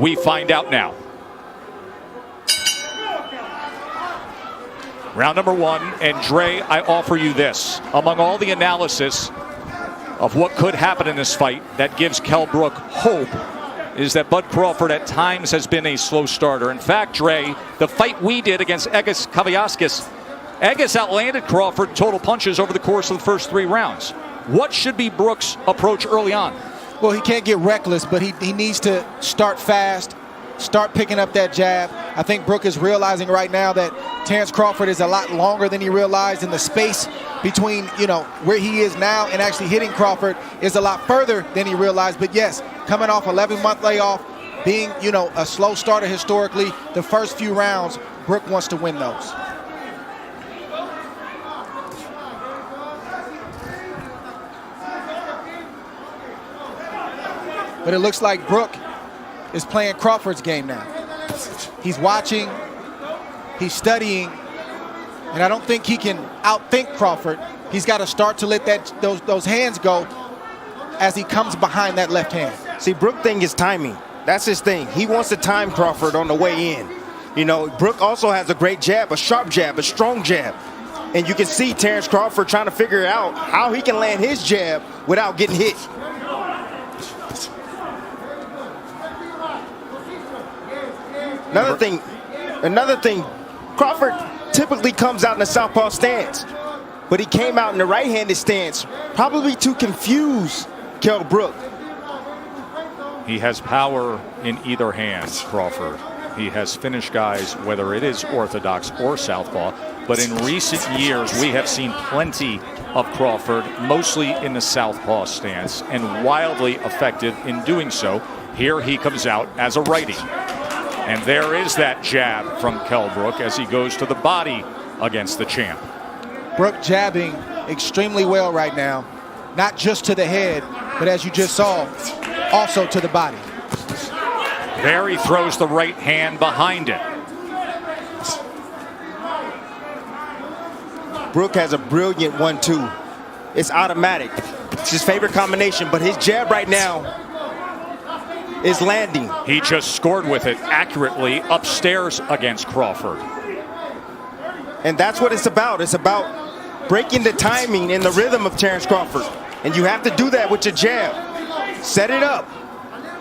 We find out now. Round number one, and Dre, I offer you this. Among all the analysis of what could happen in this fight that gives Kell Brook hope is that Bud Crawford at times has been a slow starter. In fact, Dre, the fight we did against Egis Kavyaskis, Egis outlanded Crawford total punches over the course of the first 3 rounds. What should be Brook's approach early on? Well, he can't get reckless, but he needs to start fast, start picking up that jab. I think Brook is realizing right now that Terence Crawford is a lot longer than he realized, and the space between, where he is now and actually hitting Crawford is a lot further than he realized. But yes, coming off 11-month layoff, being, a slow starter historically, the first few rounds, Brook wants to win those. But it looks like Brook is playing Crawford's game now. He's watching, he's studying, and I don't think he can outthink Crawford. He's got to start to let those hands go as he comes behind that left hand. See, Brook thing is timing. That's his thing. He wants to time Crawford on the way in. Brook also has a great jab, a sharp jab, a strong jab. And you can see Terence Crawford trying to figure out how he can land his jab without getting hit. Another thing, Crawford typically comes out in the southpaw stance, but he came out in the right-handed stance, probably to confuse Kell Brook. He has power in either hand, Crawford. He has finished guys, whether it is orthodox or southpaw, but in recent years we have seen plenty of Crawford, mostly in the southpaw stance, and wildly effective in doing so. Here he comes out as a righty. And there is that jab from Kell Brook as he goes to the body against the champ. Brook jabbing extremely well right now, not just to the head, but as you just saw, also to the body. There he throws the right hand behind it. Brook has a brilliant 1-2. It's automatic. It's his favorite combination, but his jab right now is landing. He just scored with it accurately upstairs against Crawford. And that's what it's about. It's about breaking the timing and the rhythm of Terence Crawford. And you have to do that with your jab. Set it up.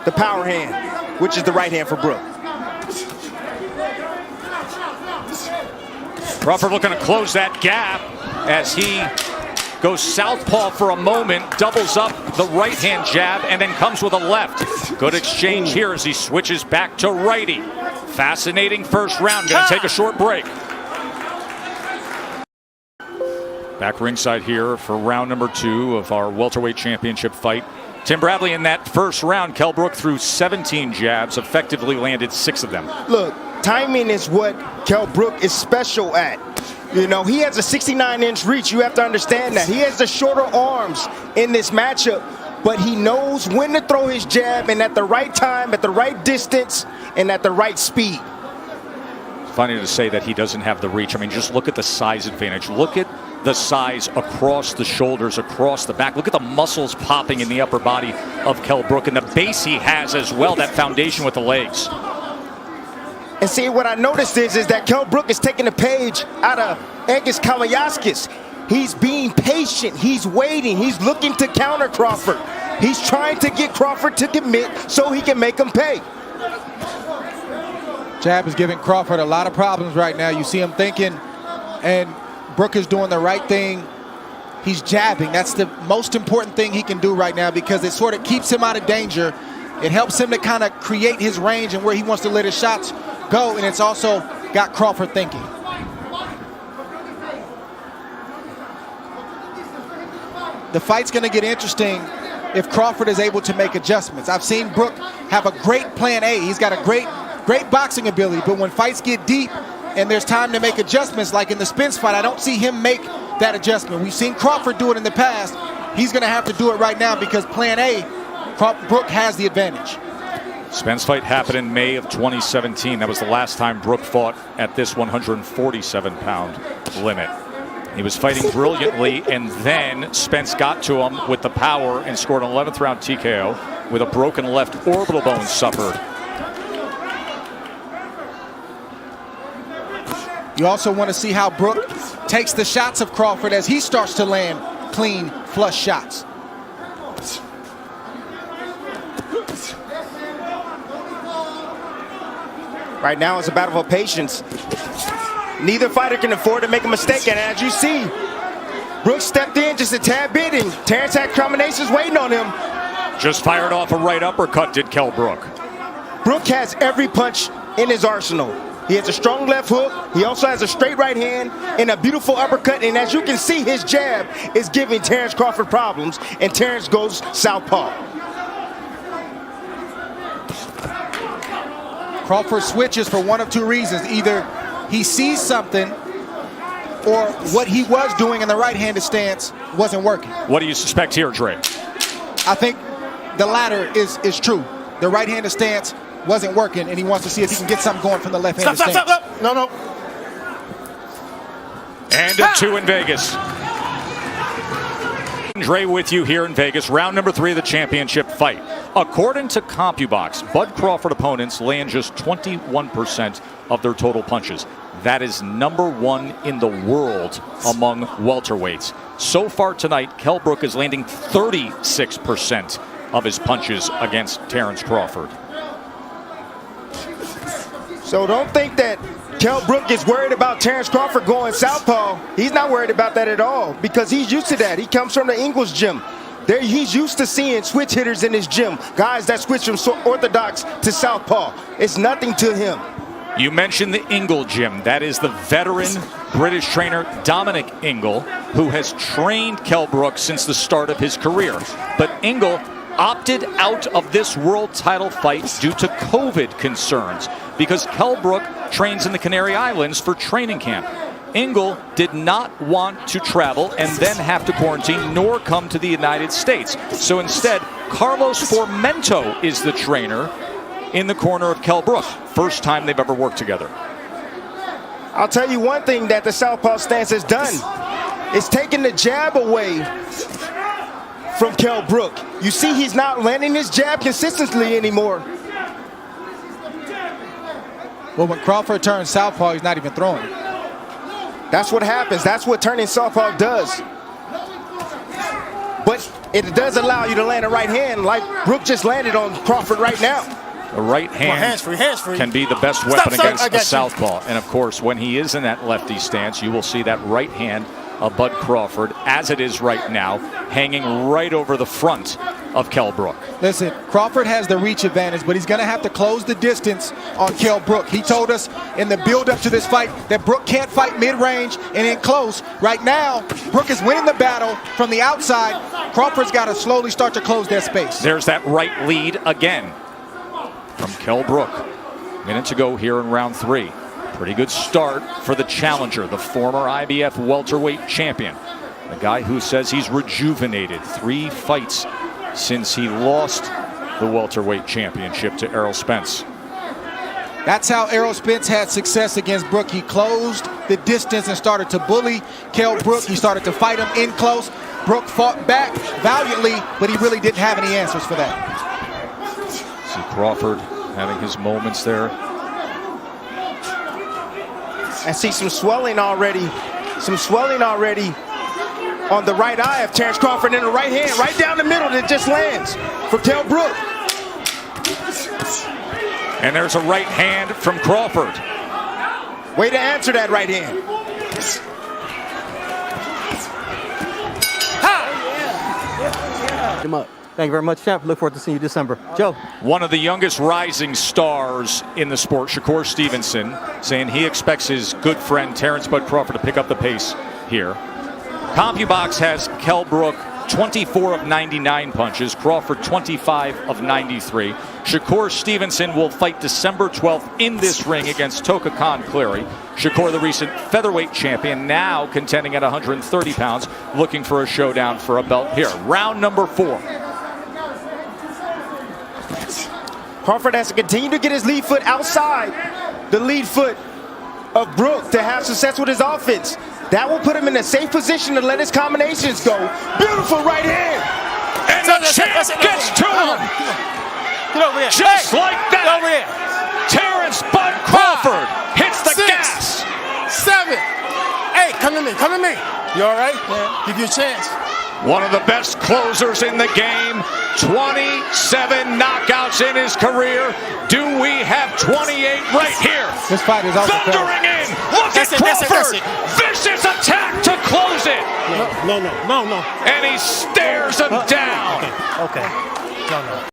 The power hand, which is the right hand for Brook. Crawford looking to close that gap as he goes southpaw for a moment, doubles up the right-hand jab, and then comes with a left. Good exchange here as he switches back to righty. Fascinating first round. Going to take a short break. Back ringside here for round number 2 of our welterweight championship fight. Tim Bradley, in that first round, Kell Brook threw 17 jabs, effectively landed 6 of them. Look, timing is what Kell Brook is special at. He has a 69-inch reach. You have to understand that. He has the shorter arms in this matchup, but he knows when to throw his jab, and at the right time, at the right distance, and at the right speed. It's funny to say that he doesn't have the reach. I mean, just look at the size advantage. Look at the size across the shoulders, across the back. Look at the muscles popping in the upper body of Kell Brook, and the base he has as well, that foundation with the legs. And see, what I noticed is that Kell Brook is taking a page out of Egis Kavyaskis. He's being patient. He's waiting. He's looking to counter Crawford. He's trying to get Crawford to commit so he can make him pay. Jab is giving Crawford a lot of problems right now. You see him thinking, and Brook is doing the right thing. He's jabbing. That's the most important thing he can do right now because it sort of keeps him out of danger. It helps him to kind of create his range and where he wants to let his shots go, and it's also got Crawford thinking. The fight's going to get interesting if Crawford is able to make adjustments. I've seen Brook have a great plan A. He's got a great boxing ability, but when fights get deep and there's time to make adjustments, like in the Spence fight, I don't see him make that adjustment. We've seen Crawford do it in the past. He's going to have to do it right now because plan A, Brook has the advantage. Spence fight happened in May of 2017. That was the last time Brook fought at this 147-pound limit. He was fighting brilliantly, and then Spence got to him with the power and scored an 11th round TKO with a broken left orbital bone suffered. You also want to see how Brook takes the shots of Crawford as he starts to land clean, flush shots. Right now it's a battle of patience. Neither fighter can afford to make a mistake, and as you see, Brook stepped in just a tad bit, and Terence had combinations waiting on him. Just fired off a right uppercut, did Kell Brook. Brook has every punch in his arsenal. He has a strong left hook. He also has a straight right hand and a beautiful uppercut. And as you can see, his jab is giving Terence Crawford problems, and Terence goes southpaw. Crawford switches for one of two reasons. Either he sees something or what he was doing in the right-handed stance wasn't working. What do you suspect here, Dre? I think the latter is true. The right-handed stance wasn't working, and he wants to see if he can get something going from the left-handed stance. Stop. No. And a 2 in Vegas. Dre with you here in Vegas. Round number 3 of the championship fight. According to CompuBox, Bud Crawford opponents land just 21% of their total punches. That is number 1 in the world among welterweights. So far tonight, Kell Brook is landing 36% of his punches against Terence Crawford. So don't think that Kell Brook is worried about Terence Crawford going southpaw. He's not worried about that at all because he's used to that. He comes from the Ingles gym. He's used to seeing switch hitters in his gym, guys that switch from orthodox to southpaw. It's nothing to him. You mentioned the Ingle gym. That is the veteran British trainer Dominic Ingle, who has trained Kell Brook since the start of his career. But Ingle opted out of this world title fight due to COVID concerns because Kell Brook trains in the Canary Islands for training camp. Ingle did not want to travel and then have to quarantine nor come to the United States. So instead, Carlos Formento is the trainer in the corner of Kell Brook. First time they've ever worked together. I'll tell you one thing that the southpaw stance has done. It's taken the jab away from Kell Brook. You see he's not landing his jab consistently anymore. Well, when Crawford turns southpaw, he's not even throwing. That's what happens. That's what turning southpaw does. But it does allow you to land a right hand like Brook just landed on Crawford right now. The right hand hands free. can be the best weapon against a southpaw. And of course, when he is in that lefty stance, you will see that right hand of Bud Crawford, as it is right now, hanging right over the front of Kell Brook. Listen, Crawford has the reach advantage, but he's going to have to close the distance on Kell Brook. He told us in the build-up to this fight that Brook can't fight mid-range and in close. Right now, Brook is winning the battle from the outside. Crawford's got to slowly start to close that space. There's that right lead again from Kell Brook. Minute to go here in round 3. Pretty good start for the challenger, the former IBF welterweight champion. The guy who says he's rejuvenated. 3 fights since he lost the welterweight championship to Errol Spence. That's how Errol Spence had success against Brook. He closed the distance and started to bully Kell Brook. He started to fight him in close. Brook fought back valiantly, but he really didn't have any answers for that. See Crawford having his moments there. I see some swelling already on the right eye of Terence Crawford in the right hand, right down the middle that just lands for Kell Brook. And there's a right hand from Crawford. Way to answer that right hand. Him up. Thank you very much, champ. Look forward to seeing you December. Joe. One of the youngest rising stars in the sport, Shakur Stevenson, saying he expects his good friend Terence Bud Crawford to pick up the pace here. CompuBox has Kell Brook 24 of 99 punches, Crawford 25 of 93. Shakur Stevenson will fight December 12th in this ring against Toka Khan Cleary. Shakur, the recent featherweight champion, now contending at 130 pounds, looking for a showdown for a belt here. Round number 4. Crawford has to continue to get his lead foot outside the lead foot of Brook to have success with his offense. That will put him in a safe position to let his combinations go. Beautiful right hand. And the champ gets to him. Get over here. Just like that. Get over here. Terence Bud Crawford hits the 6, gas. 7. to me. Come to me. You all right? Yeah. Give you a chance. One of the best closers in the game. 27 knockouts in his career. Do we have 28 right here? This fight is also thundering in. Look at Crawford. Vicious attack to close it. No. And he stares him down. Okay. No.